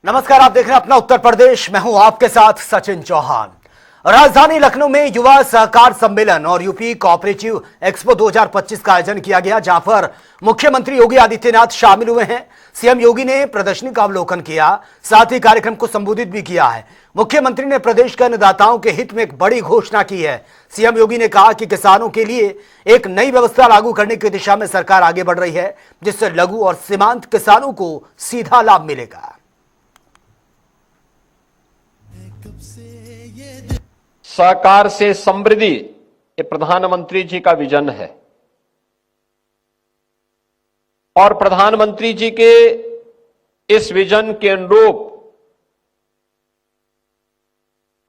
नमस्कार, आप देख रहे हैं अपना उत्तर प्रदेश। मैं हूं आपके साथ सचिन चौहान। राजधानी लखनऊ में युवा सहकार सम्मेलन और यूपी कोऑपरेटिव एक्सपो 2025 का आयोजन किया गया, जहां पर मुख्यमंत्री योगी आदित्यनाथ शामिल हुए हैं। सीएम योगी ने प्रदर्शनी का अवलोकन किया, साथ ही कार्यक्रम को संबोधित भी किया है। मुख्यमंत्री ने प्रदेश के अन्नदाताओं के हित में एक बड़ी घोषणा की है। सीएम योगी ने कहा कि किसानों के लिए एक नई व्यवस्था लागू करने की दिशा में सरकार आगे बढ़ रही है, जिससे लघु और सीमांत किसानों को सीधा लाभ मिलेगा। सहकार से समृद्धि, ये प्रधानमंत्री जी का विजन है और प्रधानमंत्री जी के इस विजन के अनुरूप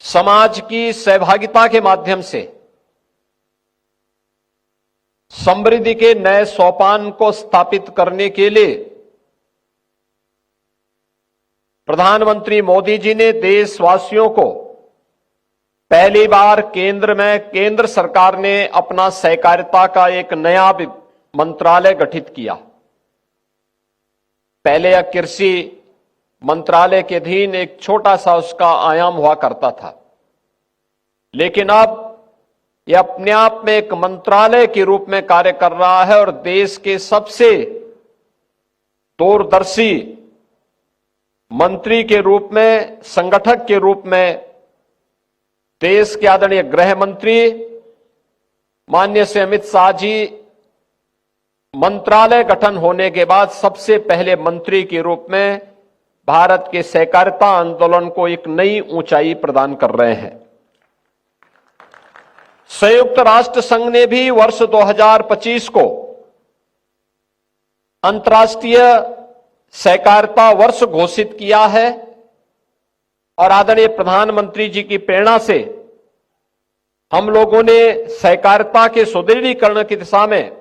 समाज की सहभागिता के माध्यम से समृद्धि के नए सोपान को स्थापित करने के लिए प्रधानमंत्री मोदी जी ने देशवासियों को पहली बार केंद्र सरकार ने अपना सहकारिता का एक नया मंत्रालय गठित किया। पहले यह कृषि मंत्रालय के अधीन एक छोटा सा उसका आयाम हुआ करता था, लेकिन अब यह अपने आप में एक मंत्रालय के रूप में कार्य कर रहा है और देश के सबसे दूरदर्शी मंत्री के रूप में, संगठक के रूप में देश के आदरणीय गृह मंत्री माननीय श्री अमित शाह जी मंत्रालय गठन होने के बाद सबसे पहले मंत्री के रूप में भारत के सहकारिता आंदोलन को एक नई ऊंचाई प्रदान कर रहे हैं। संयुक्त राष्ट्र संघ ने भी वर्ष 2025 को अंतर्राष्ट्रीय सहकारिता वर्ष घोषित किया है और आदरणीय प्रधानमंत्री जी की प्रेरणा से हम लोगों ने सहकारिता के सुदृढ़ीकरण की दिशा में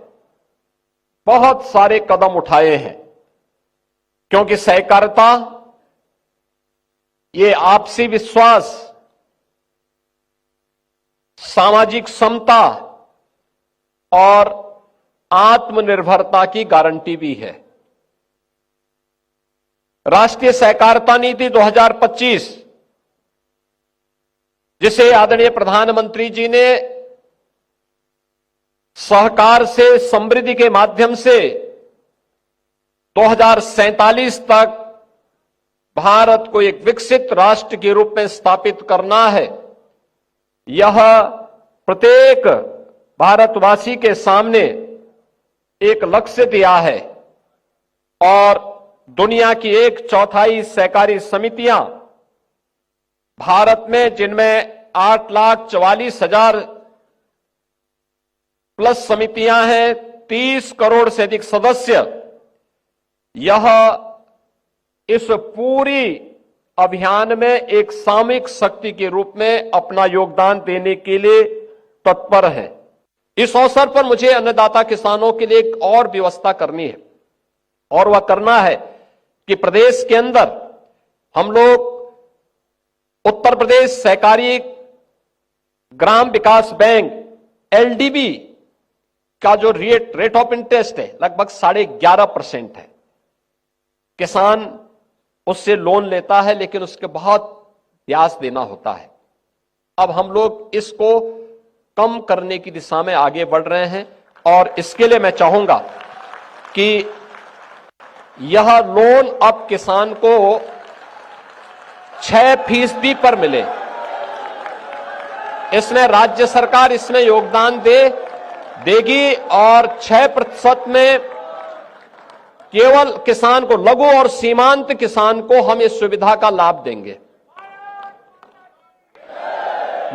बहुत सारे कदम उठाए हैं, क्योंकि सहकारिता ये आपसी विश्वास, सामाजिक समता और आत्मनिर्भरता की गारंटी भी है। राष्ट्रीय सहकारिता नीति 2025, जिसे आदरणीय प्रधानमंत्री जी ने सहकार से समृद्धि के माध्यम से 2047 तक भारत को एक विकसित राष्ट्र के रूप में स्थापित करना है, यह प्रत्येक भारतवासी के सामने एक लक्ष्य दिया है और दुनिया की 1/4 सहकारी समितियां भारत में, जिनमें 8,44,000 प्लस समितियां हैं, 30 करोड़ से अधिक सदस्य, यह इस पूरी अभियान में एक सामूहिक शक्ति के रूप में अपना योगदान देने के लिए तत्पर है। इस अवसर पर मुझे अन्नदाता किसानों के लिए एक और व्यवस्था करनी है और वह करना है कि प्रदेश के अंदर हम लोग उत्तर प्रदेश सहकारी ग्राम विकास बैंक एलडीबी का जो रेट ऑफ इंटरेस्ट है लगभग 11.5% है। किसान उससे लोन लेता है लेकिन उसके बहुत ब्याज देना होता है। अब हम लोग इसको कम करने की दिशा में आगे बढ़ रहे हैं और इसके लिए मैं चाहूंगा कि यह लोन अब किसान को 6% पर मिले। इसमें राज्य सरकार इसमें योगदान देगी और 6% में केवल किसान को, लघु और सीमांत किसान को हम इस सुविधा का लाभ देंगे।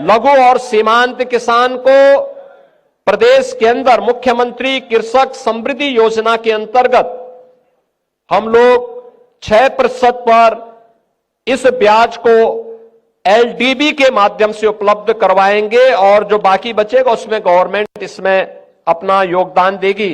लघु और सीमांत किसान को प्रदेश के अंदर मुख्यमंत्री कृषक समृद्धि योजना के अंतर्गत हम लोग 6% पर इस ब्याज को एलडीबी के माध्यम से उपलब्ध करवाएंगे और जो बाकी बचेगा उसमें गवर्नमेंट इसमें अपना योगदान देगी।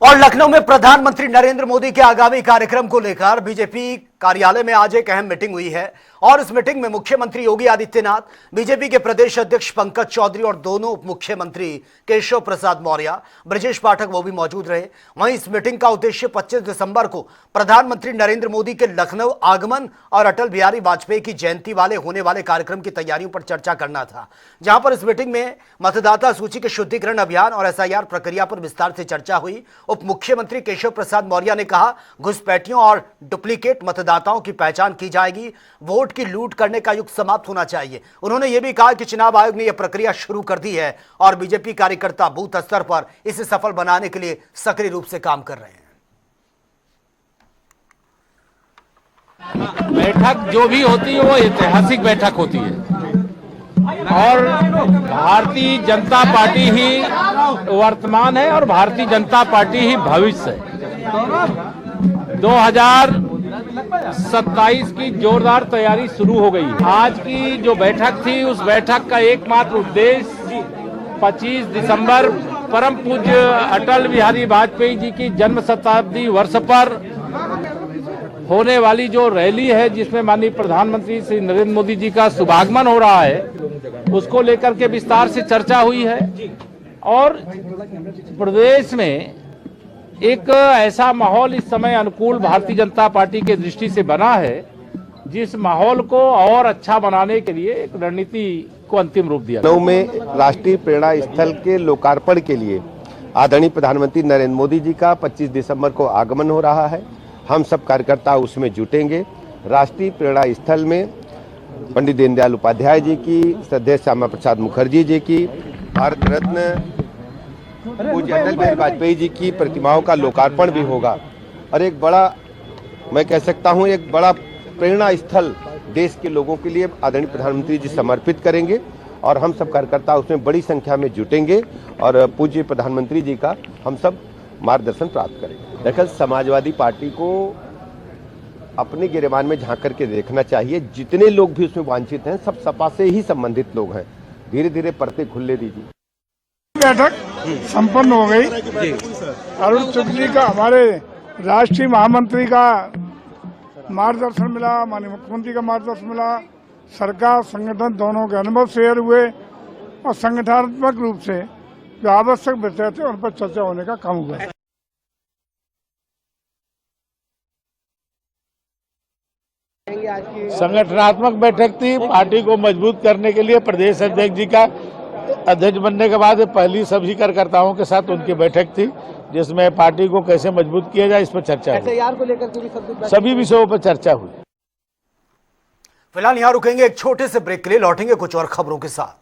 और लखनऊ में प्रधानमंत्री नरेंद्र मोदी के आगामी कार्यक्रम को लेकर बीजेपी कार्यालय में आज एक अहम मीटिंग हुई है और इस मीटिंग में मुख्यमंत्री योगी आदित्यनाथ, बीजेपी के प्रदेश अध्यक्ष पंकज चौधरी और दोनों उप मुख्यमंत्री केशव प्रसाद मौर्य, ब्रजेश पाठक वो भी मौजूद रहे। वहीं इस मीटिंग का उद्देश्य 25 दिसंबर को प्रधानमंत्री नरेंद्र मोदी के लखनऊ आगमन और अटल बिहारी वाजपेयी की जयंती वाले होने वाले कार्यक्रम की तैयारियों पर चर्चा करना था, जहां पर इस मीटिंग में मतदाता सूची के शुद्धिकरण अभियान और SIR प्रक्रिया पर विस्तार से चर्चा हुई। उप मुख्यमंत्री केशव प्रसाद मौर्य ने कहा, घुसपैठियों और डुप्लीकेट मतदाताओं की पहचान की जाएगी, वोट की लूट करने का युग समाप्त होना चाहिए। उन्होंने यह भी कहा कि चुनाव आयोग ने यह प्रक्रिया शुरू कर दी है और बीजेपी कार्यकर्ता बूथ स्तर पर इसे सफल बनाने के लिए सक्रिय रूप से काम कर रहे हैं। बैठक जो भी होती है वो ऐतिहासिक बैठक होती है और भारतीय जनता पार्टी ही वर्तमान है और भारतीय जनता पार्टी ही भविष्य है। 2027 की जोरदार तैयारी शुरू हो गई है। आज की जो बैठक थी उस बैठक का एकमात्र उद्देश्य 25 दिसंबर परम पूज्य अटल बिहारी वाजपेयी जी की जन्म शताब्दी वर्ष पर होने वाली जो रैली है, जिसमें माननीय प्रधानमंत्री श्री नरेंद्र मोदी जी का शुभागमन हो रहा है, उसको लेकर के विस्तार से चर्चा हुई है और प्रदेश में एक ऐसा माहौल इस समय अनुकूल भारतीय जनता पार्टी के दृष्टि से बना है, जिस माहौल को और अच्छा बनाने के लिए एक रणनीति को अंतिम रूप दिया। लखनऊ में राष्ट्रीय प्रेरणा स्थल के लोकार्पण के लिए आदरणीय प्रधानमंत्री नरेंद्र मोदी जी का 25 दिसंबर को आगमन हो रहा है। हम सब कार्यकर्ता उसमें जुटेंगे। राष्ट्रीय प्रेरणा स्थल में पंडित दीनदयाल उपाध्याय जी की, श्रद्धेय श्यामा प्रसाद मुखर्जी जी की, भारत रत्न पूज्य अटल बिहारी वाजपेयी जी की प्रतिमाओं का लोकार्पण भी होगा और एक बड़ा, मैं कह सकता हूं, एक बड़ा प्रेरणा स्थल देश के लोगों के लिए आदरणीय प्रधानमंत्री जी समर्पित करेंगे और हम सब कार्यकर्ता उसमें बड़ी संख्या में जुटेंगे और पूज्य प्रधानमंत्री जी का हम सब मार्गदर्शन प्राप्त करेंगे। दरअसल समाजवादी पार्टी को अपने गिरेबान में झांक करके देखना चाहिए। जितने लोग भी उसमें वांछित हैं सब सपा से ही संबंधित लोग हैं। धीरे धीरे पर्दे खुलने दीजिए। बैठक संपन्न हो गई। अरुण चुग जी का, हमारे राष्ट्रीय महामंत्री का मार्गदर्शन मिला, माननीय मुख्यमंत्री का मार्गदर्शन मिला, सरकार संगठन दोनों के अनुभव शेयर हुए और संगठनात्मक रूप से जो आवश्यक विषय थे उन पर चर्चा होने का काम हुआ। संगठनात्मक बैठक थी। पार्टी को मजबूत करने के लिए प्रदेश अध्यक्ष जी का अध्यक्ष बनने के बाद पहली सभी कार्यकर्ताओं के साथ उनकी बैठक थी, जिसमें पार्टी को कैसे मजबूत किया जाए इस पर चर्चा हुई। SIR को लेकर के सभी विषयों पर चर्चा हुई। फिलहाल यहां रुकेंगे, एक छोटे से ब्रेक के लिए लौटेंगे कुछ और खबरों के साथ।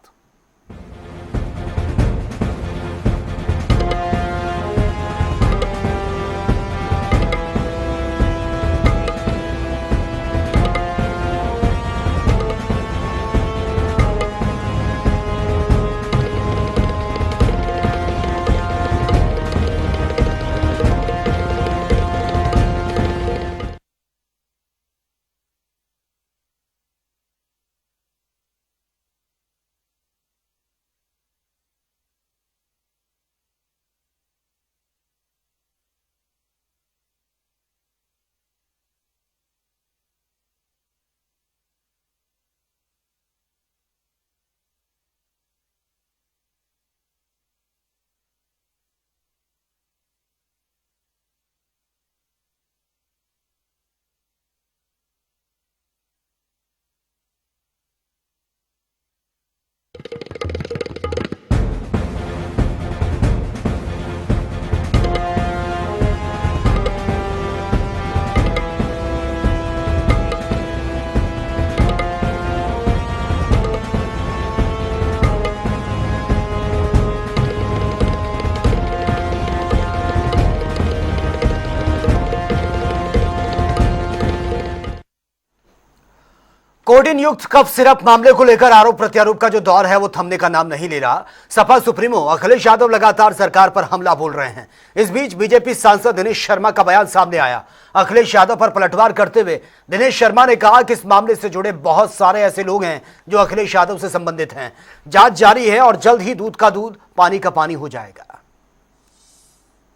कोडिन युक्त कफ सिरप मामले को लेकर आरोप प्रत्यारोप का जो दौर है वो थमने का नाम नहीं ले रहा। सपा सुप्रीमो अखिलेश यादव लगातार सरकार पर हमला बोल रहे हैं। इस बीच बीजेपी सांसद दिनेश शर्मा का बयान सामने आया। अखिलेश यादव पर पलटवार करते हुए दिनेश शर्मा ने कहा कि इस मामले से जुड़े बहुत सारे ऐसे लोग हैं जो अखिलेश यादव से संबंधित हैं। जांच जारी है और जल्द ही दूध का दूध पानी का पानी हो जाएगा।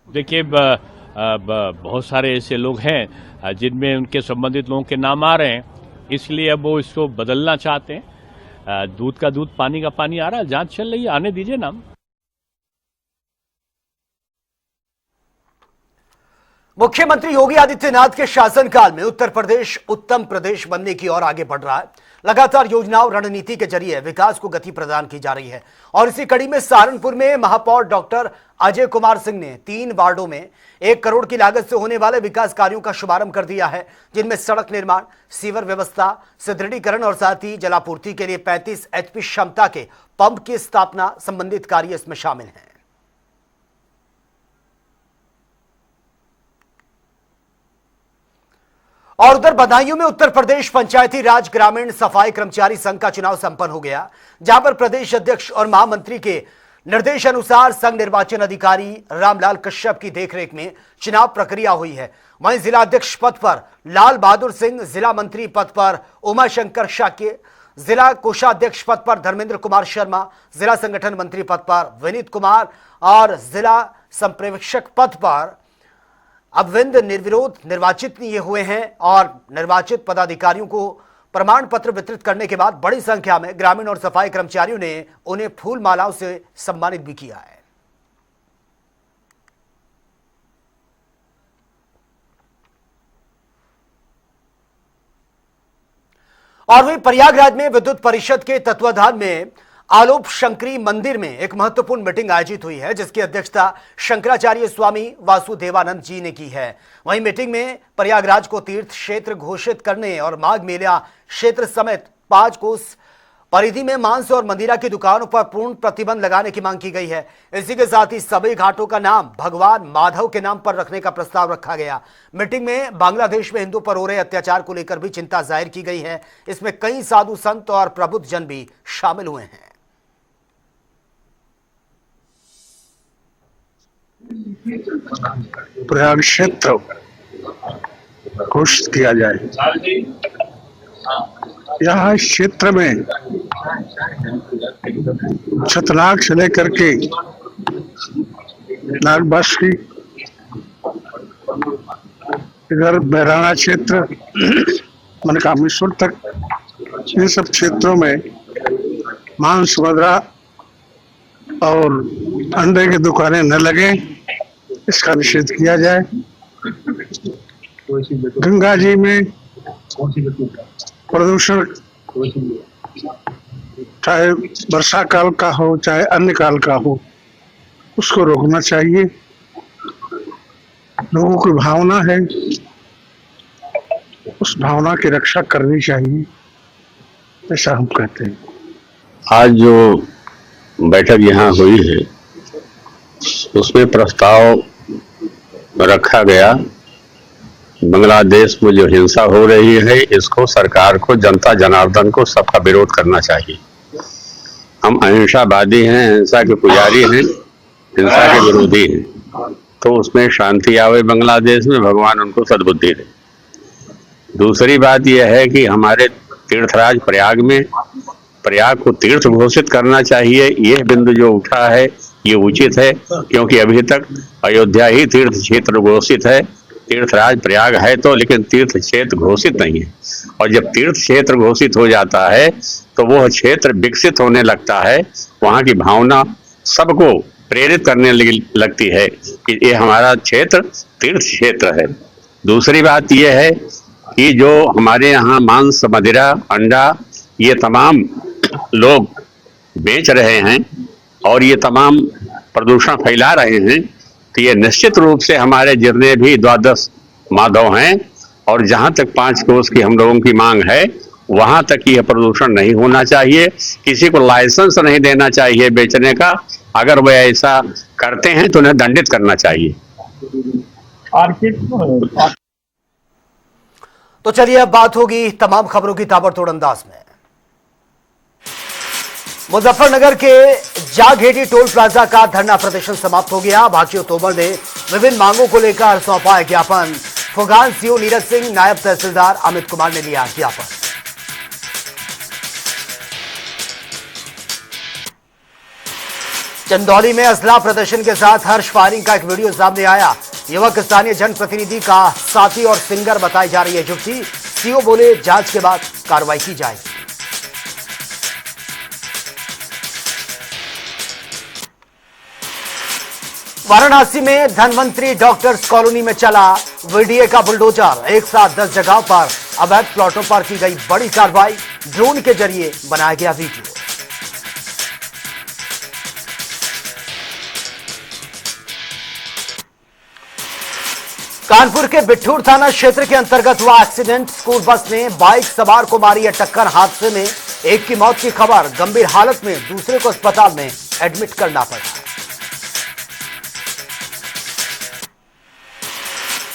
देखिए, बहुत सारे ऐसे लोग हैं जिनमें उनके संबंधित लोगों के नाम आ रहे हैं, इसलिए अब वो इसको बदलना चाहते हैं। दूध का दूध, पानी का पानी आ रहा है, जांच चल रही है, आने दीजिए नाम। मुख्यमंत्री योगी आदित्यनाथ के शासनकाल में उत्तर प्रदेश उत्तम प्रदेश बनने की ओर आगे बढ़ रहा है। लगातार योजनाओं, रणनीति के जरिए विकास को गति प्रदान की जा रही है और इसी कड़ी में सहारनपुर में महापौर डॉक्टर अजय कुमार सिंह ने 3 वार्डों में 1 करोड़ की लागत से होने वाले विकास कार्यों का शुभारंभ कर दिया है, जिनमें सड़क निर्माण, सीवर व्यवस्था, सुदृढ़ीकरण और साथ ही जलापूर्ति के लिए 35 HP क्षमता के पंप की स्थापना संबंधित कार्य इसमें शामिल हैं। और उधर बदायूं में उत्तर प्रदेश पंचायती राज ग्रामीण सफाई कर्मचारी संघ का चुनाव संपन्न हो गया, जहां पर प्रदेश अध्यक्ष और महामंत्री के निर्देश अनुसार संघ निर्वाचन अधिकारी रामलाल कश्यप की देखरेख में चुनाव प्रक्रिया हुई है। वहीं जिला अध्यक्ष पद पर लाल बहादुर सिंह, जिला मंत्री पद पर उमाशंकर शाक्य, जिला कोषाध्यक्ष पद पर धर्मेंद्र कुमार शर्मा, जिला संगठन मंत्री पद पर विनीत कुमार और जिला संप्रेक्षक पद पर अरविंद निर्विरोध निर्वाचित ये हुए हैं। और निर्वाचित पदाधिकारियों को प्रमाण पत्र वितरित करने के बाद बड़ी संख्या में ग्रामीण और सफाई कर्मचारियों ने उन्हें फूल मालाओं से सम्मानित भी किया है। और वहीं प्रयागराज में विद्युत परिषद के तत्वाधान में आलोप शंकरी मंदिर में एक महत्वपूर्ण मीटिंग आयोजित हुई है, जिसकी अध्यक्षता शंकराचार्य स्वामी वासुदेवानंद जी ने की है। वहीं मीटिंग में प्रयागराज को तीर्थ क्षेत्र घोषित करने और माघ मेला क्षेत्र समेत 5 कोस परिधि में मांस और मंदिरा की दुकानों पर पूर्ण प्रतिबंध लगाने की मांग की गई है। इसी के साथ ही सभी घाटों का नाम भगवान माधव के नाम पर रखने का प्रस्ताव रखा गया। मीटिंग में बांग्लादेश में हिंदू पर हो रहे अत्याचार को लेकर भी चिंता जाहिर की गई है। इसमें कई साधु संत और प्रबुद्ध जन भी शामिल हुए हैं। प्रयाग क्षेत्र घोषित किया जाए। यहाँ इस क्षेत्र में छतनाग से लेकर के नागबासी, इधर बैराना क्षेत्र, मनकामेश्वर तक, इन सब क्षेत्रों में मांस, मदिरा और अंडे की दुकानें न लगे, इसका निषेध किया जाए। गंगा जी में प्रदूषण चाहे वर्षा काल का हो चाहे अन्य काल का हो, उसको रोकना चाहिए। लोगों की भावना है, उस भावना की रक्षा करनी चाहिए, ऐसा हम कहते हैं। आज जो बैठक यहाँ हुई है उसमें प्रस्ताव रखा गया, बांग्लादेश में जो हिंसा हो रही है इसको सरकार को, जनता जनार्दन को सबका विरोध करना चाहिए। हम अहिंसावादी हैं, हिंसा के पुजारी हैं, हिंसा के विरोधी हैं, तो उसमें शांति आवे बांग्लादेश में, भगवान उनको सद्बुद्धि दे। दूसरी बात यह है कि हमारे तीर्थराज प्रयाग में प्रयाग को तीर्थ घोषित करना चाहिए। यह बिंदु जो उठा है ये उचित है, क्योंकि अभी तक अयोध्या ही तीर्थ क्षेत्र घोषित है। तीर्थराज प्रयाग है तो, लेकिन तीर्थ क्षेत्र घोषित नहीं है। और जब तीर्थ क्षेत्र घोषित हो जाता है तो वह क्षेत्र विकसित होने लगता है, वहाँ की भावना सबको प्रेरित करने लगती है कि ये हमारा क्षेत्र तीर्थ क्षेत्र है। दूसरी बात यह है कि जो हमारे यहाँ मांस, मदिरा, अंडा ये तमाम लोग बेच रहे हैं और ये तमाम प्रदूषण फैला रहे हैं, तो ये निश्चित रूप से हमारे जितने भी 12 माधव हैं और जहाँ तक 5 कोस की हम लोगों की मांग है, वहाँ तक यह प्रदूषण नहीं होना चाहिए। किसी को लाइसेंस नहीं देना चाहिए बेचने का। अगर वे ऐसा करते हैं तो उन्हें दंडित करना चाहिए। तो चलिए अब बात होगी तमाम खबरों की ताबड़तोड़ अंदाज में। मुजफ्फरनगर के जागेटी टोल प्लाजा का धरना प्रदर्शन समाप्त हो गया। भाकियो तोमर ने विभिन्न मांगों को लेकर सौंपा ज्ञापन। फुगान सीओ नीरज सिंह, नायब तहसीलदार अमित कुमार ने लिया ज्ञापन। चंदौली में असला प्रदर्शन के साथ हर्ष फायरिंग का एक वीडियो सामने आया। युवक स्थानीय जनप्रतिनिधि का साथी और सिंगर बताई जा रही है युवती। सीओ बोले जांच के बाद कार्रवाई की जाएगी। वाराणसी में धनवंतरी डॉक्टर्स कॉलोनी में चला वीडीए का बुलडोजर। एक साथ 10 जगहों पर अवैध प्लॉटों पर की गई बड़ी कार्रवाई। ड्रोन के जरिए बनाया गया वीडियो। कानपुर के बिठूर थाना क्षेत्र के अंतर्गत हुआ एक्सीडेंट। स्कूल बस ने बाइक सवार को मारी है टक्कर। हादसे में एक की मौत की खबर। गंभीर हालत में दूसरे को अस्पताल में एडमिट करना पड़ा।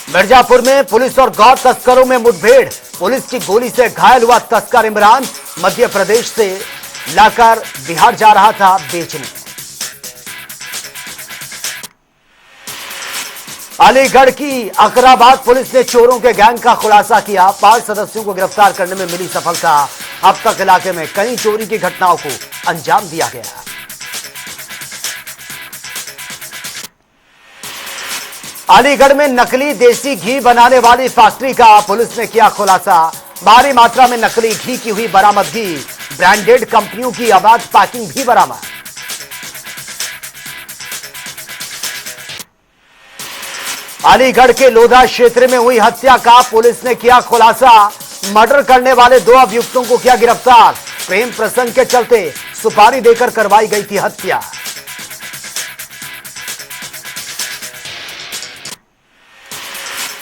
मिर्जापुर में पुलिस और गौ तस्करों में मुठभेड़। पुलिस की गोली से घायल हुआ तस्कर इमरान। मध्य प्रदेश से लाकर बिहार जा रहा था बेचने। अलीगढ़ की अकराबाद पुलिस ने चोरों के गैंग का खुलासा किया। 5 सदस्यों को गिरफ्तार करने में मिली सफलता। अब तक इलाके में कई चोरी की घटनाओं को अंजाम दिया गया। अलीगढ़ में नकली देसी घी बनाने वाली फैक्ट्री का पुलिस ने किया खुलासा। भारी मात्रा में नकली घी की हुई बरामदगी। ब्रांडेड कंपनियों की अवैध पैकिंग भी बरामद। अलीगढ़ के लोधा क्षेत्र में हुई हत्या का पुलिस ने किया खुलासा। मर्डर करने वाले 2 अभियुक्तों को किया गिरफ्तार। प्रेम प्रसंग के चलते सुपारी देकर करवाई गई थी हत्या।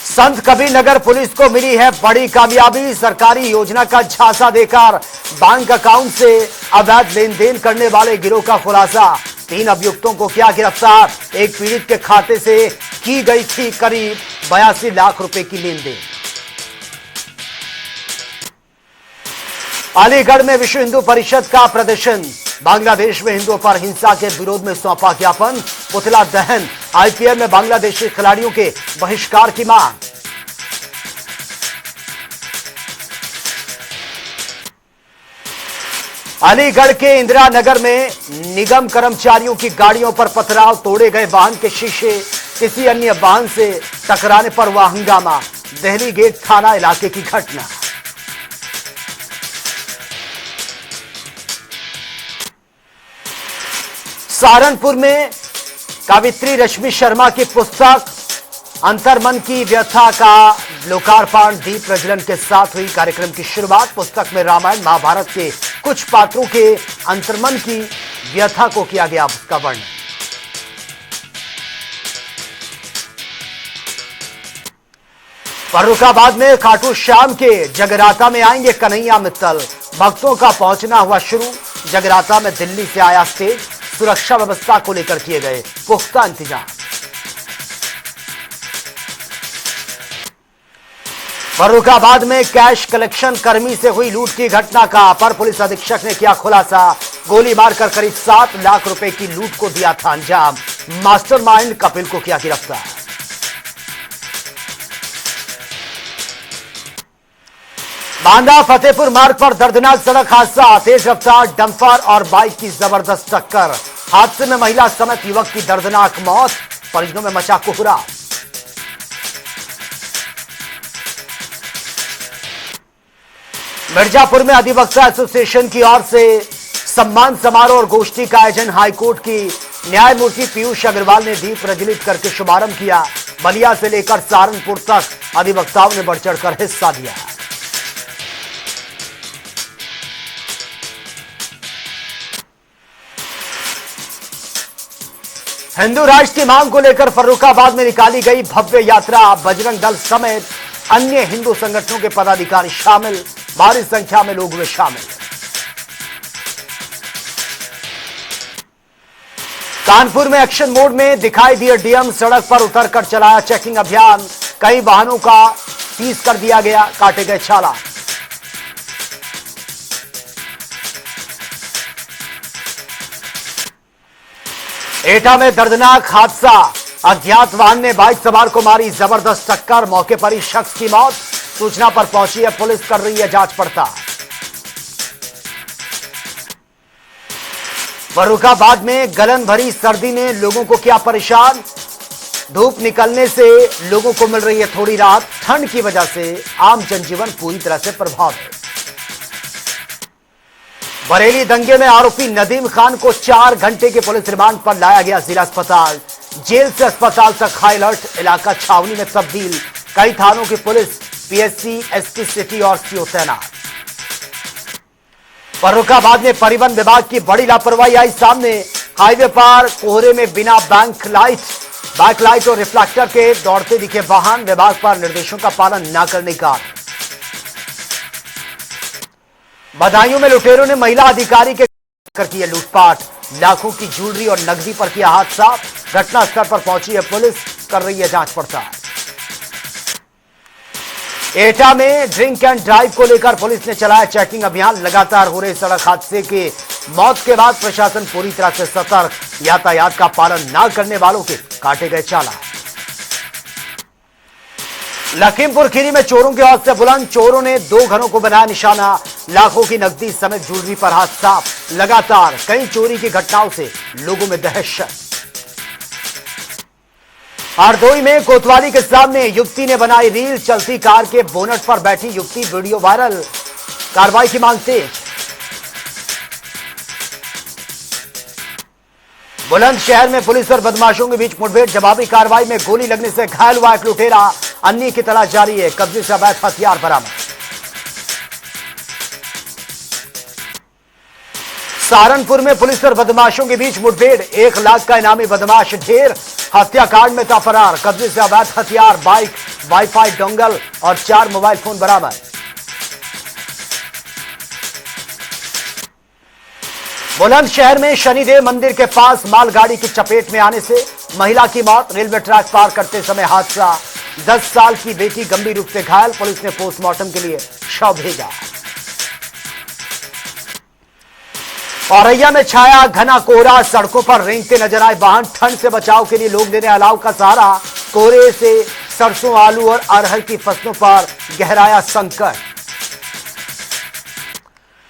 संत कबीर नगर पुलिस को मिली है बड़ी कामयाबी। सरकारी योजना का झांसा देकर बैंक अकाउंट से अवैध लेन देन करने वाले गिरोह का खुलासा। 3 अभियुक्तों को किया गिरफ्तार। एक पीड़ित के खाते से की गई थी करीब 82 लाख रुपए की लेन देन। अलीगढ़ में विश्व हिंदू परिषद का प्रदर्शन। बांग्लादेश में हिंदुओं पर हिंसा के विरोध में सौंपा ज्ञापन। पुतला दहन। आईपीएल में बांग्लादेशी खिलाड़ियों के बहिष्कार की मांग। अलीगढ़ के इंदिरा नगर में निगम कर्मचारियों की गाड़ियों पर पथराव। तोड़े गए वाहन के शीशे। किसी अन्य वाहन से टकराने पर हुआ हंगामा। दिल्ली गेट थाना इलाके की घटना। सहारनपुर में कवित्री रश्मि शर्मा की पुस्तक अंतर्मन की व्यथा का लोकार्पण। दीप प्रज्वलन के साथ हुई कार्यक्रम की शुरुआत। पुस्तक में रामायण महाभारत के कुछ पात्रों के अंतर्मन की व्यथा को किया गया उसका वर्णन। फर्रुखाबाद में खाटू श्याम के जगराता में आएंगे कन्हैया मित्तल। भक्तों का पहुंचना हुआ शुरू। जगराता में दिल्ली से आया स्टेज। सुरक्षा व्यवस्था को लेकर किए गए पुख्ता इंतजाम। फर्रुखाबाद में कैश कलेक्शन कर्मी से हुई लूट की घटना का अपर पुलिस अधीक्षक ने किया खुलासा। गोली मारकर करीब 7 लाख रुपए की लूट को दिया था अंजाम। मास्टरमाइंड कपिल को किया गिरफ्तार। बांदा फतेहपुर मार्ग पर दर्दनाक सड़क हादसा। तेज रफ्तार डंपर और बाइक की जबरदस्त टक्कर। हादसे में महिला समेत युवक की दर्दनाक मौत। परिजनों में मचा कोहराम। मिर्जापुर में अधिवक्ता एसोसिएशन की ओर से सम्मान समारोह और गोष्ठी का आयोजन। हाईकोर्ट की न्यायमूर्ति पीयूष अग्रवाल ने दीप प्रज्वलित करके शुभारंभ किया। बलिया से लेकर सहारनपुर तक अधिवक्ताओं ने बढ़ चढ़कर हिस्सा लिया। हिंदू राष्ट्र की मांग को लेकर फर्रुखाबाद में निकाली गई भव्य यात्रा। बजरंग दल समेत अन्य हिंदू संगठनों के पदाधिकारी शामिल। भारी संख्या में लोग हुए शामिल। कानपुर में एक्शन मोड में दिखाई दिए डीएम। सड़क पर उतरकर चलाया चेकिंग अभियान। कई वाहनों का सीज कर दिया गया। काटे गए चालान। एटा में दर्दनाक हादसा। अज्ञात वाहन ने बाइक सवार को मारी जबरदस्त टक्कर। मौके पर ही शख्स की मौत। सूचना पर पहुंची है पुलिस, कर रही है जांच पड़ताल। फर्रुखाबाद में गलन भरी सर्दी ने लोगों को किया परेशान। धूप निकलने से लोगों को मिल रही है थोड़ी राहत। ठंड की वजह से आम जनजीवन पूरी तरह से प्रभावित। बरेली दंगे में आरोपी नदीम खान को 4 घंटे के पुलिस रिमांड पर लाया गया जिला अस्पताल। जेल से अस्पताल तक हाई अलर्ट, इलाका छावनी में तब्दील। कई थानों की पुलिस, पीएससी, एसपी सिटी और सीओ तैनात। फर्रुखाबाद में परिवहन विभाग की बड़ी लापरवाही आई सामने। हाईवे पर कोहरे में बिना बैक लाइट और रिफ्लेक्टर के दौड़ते दिखे वाहन। विभाग पर निर्देशों का पालन न करने का। बदायूं में लुटेरों ने महिला अधिकारी के कर की लूटपाट। लाखों की ज्वेलरी और नकदी पर किया हाथ साफ। घटनास्थल पर पहुंची है पुलिस, कर रही है जांच पड़ताल। एटा में ड्रिंक एंड ड्राइव को लेकर पुलिस ने चलाया चेकिंग अभियान। लगातार हो रहे सड़क हादसे के मौत के बाद प्रशासन पूरी तरह से सतर्क। यातायात का पालन न करने वालों के काटे गए चालान। लखीमपुर खीरी में चोरों के हौसले बुलंद। चोरों ने 2 घरों को बनाया निशाना। लाखों की नकदी समेत ज्वेलरी पर हाथ साफ। लगातार कई चोरी की घटनाओं से लोगों में दहशत। हरदोई में कोतवाली के सामने युवती ने बनाई रील। चलती कार के बोनट पर बैठी युवती, वीडियो वायरल। कार्रवाई की मांग तेज। बुलंदशहर में पुलिस और बदमाशों के बीच मुठभेड़। जवाबी कार्रवाई में गोली लगने से घायल हुआ एक लुटेरा। अन्य की तलाश जारी है। कब्जे से अवैध हथियार बरामद। सहारनपुर में पुलिस और बदमाशों के बीच मुठभेड़। 1 लाख का इनामी बदमाश ढेर। हत्याकांड में था फरार। कब्जे से अवैध हथियार, बाइक, वाईफाई डोंगल और 4 मोबाइल फोन बरामद। बुलंदशहर में शनिदेव मंदिर के पास मालगाड़ी की चपेट में आने से महिला की मौत। रेलवे ट्रैक पार करते समय हादसा। 10 साल की बेटी गंभीर रूप से घायल। पुलिस ने पोस्टमार्टम के लिए शव भेजा। औरैया में छाया घना कोहरा। सड़कों पर रेंगते नजर आए वाहन। ठंड से बचाव के लिए लोग ले रहे अलाव का सहारा। कोहरे से सरसों, आलू और अरहर की फसलों पर गहराया संकट।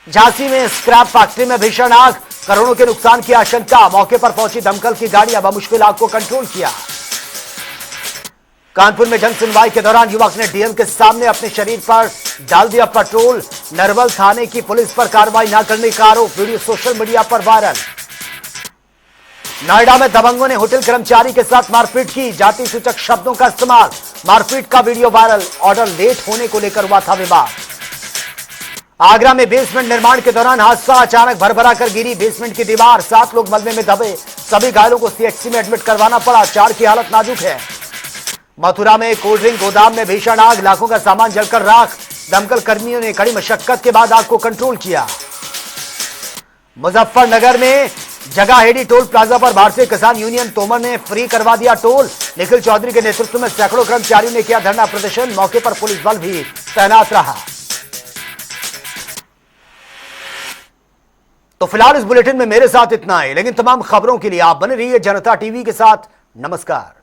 झांसी में स्क्रैप फैक्ट्री में भीषण आग। करोड़ों के नुकसान की आशंका। मौके पर पहुंची दमकल की गाड़ियां बमुश्किल आग को कंट्रोल किया। कानपुर में जन सुनवाई के दौरान युवक ने डीएम के सामने अपने शरीर पर डाल दिया पेट्रोल। नरवल थाने की पुलिस पर कार्रवाई न करने का आरोप। वीडियो सोशल मीडिया पर वायरल। नोएडा में दबंगों ने होटल कर्मचारी के साथ मारपीट की। जाति सूचक शब्दों का इस्तेमाल। मारपीट का वीडियो वायरल। ऑर्डर लेट होने को लेकर हुआ था विवाद। आगरा में बेसमेंट निर्माण के दौरान हादसा। अचानक भरभरा कर गिरी बेसमेंट की दीवार। 7 लोग मलबे में दबे। सभी घायलों को सीएचसी में एडमिट करवाना पड़ा। 4 की हालत नाजुक है। मथुरा में कोल्ड ड्रिंक गोदाम में भीषण आग। लाखों का सामान जलकर राख। दमकल कर्मियों ने कड़ी मशक्कत के बाद आग को कंट्रोल किया। मुजफ्फरनगर में जगाहेड़ी टोल प्लाजा पर भारतीय किसान यूनियन तोमर ने फ्री करवा दिया टोल। निखिल चौधरी के नेतृत्व में सैकड़ों कर्मचारियों ने किया धरना प्रदर्शन। मौके पर पुलिस बल भी तैनात रहा। तो फिलहाल इस बुलेटिन में मेरे साथ इतना है, लेकिन तमाम खबरों के लिए आप बने रहिए जनता टीवी के साथ। नमस्कार।